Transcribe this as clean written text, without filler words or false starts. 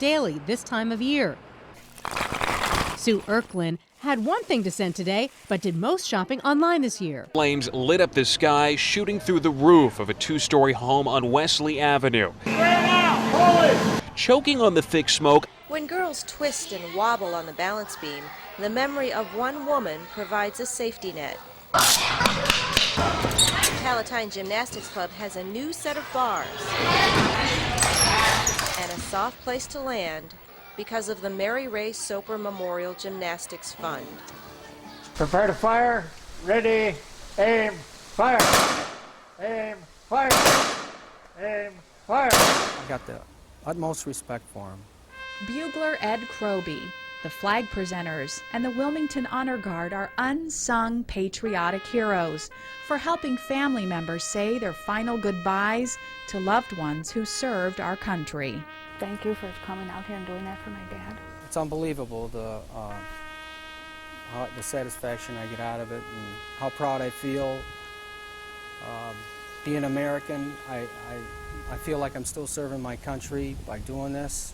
daily this time of year. Sue Erklin had one thing to send today, but did most shopping online this year. Flames lit up the sky, shooting through the roof of a two-story home on Wesley Avenue. Choking on the thick smoke. When girls twist and wobble on the balance beam, the memory of one woman provides a safety net. Palatine Gymnastics Club has a new set of bars and a soft place to land because of the Mary Ray Soper Memorial Gymnastics Fund. Prepare to fire. Ready, aim, fire. Aim, fire. Aim, fire. I got the utmost respect for him. Bugler Ed Croby, the flag presenters, and the Wilmington Honor Guard are unsung patriotic heroes for helping family members say their final goodbyes to loved ones who served our country. Thank you for coming out here and doing that for my dad. It's unbelievable the satisfaction I get out of it and how proud I feel. Being American, I feel like I'm still serving my country by doing this.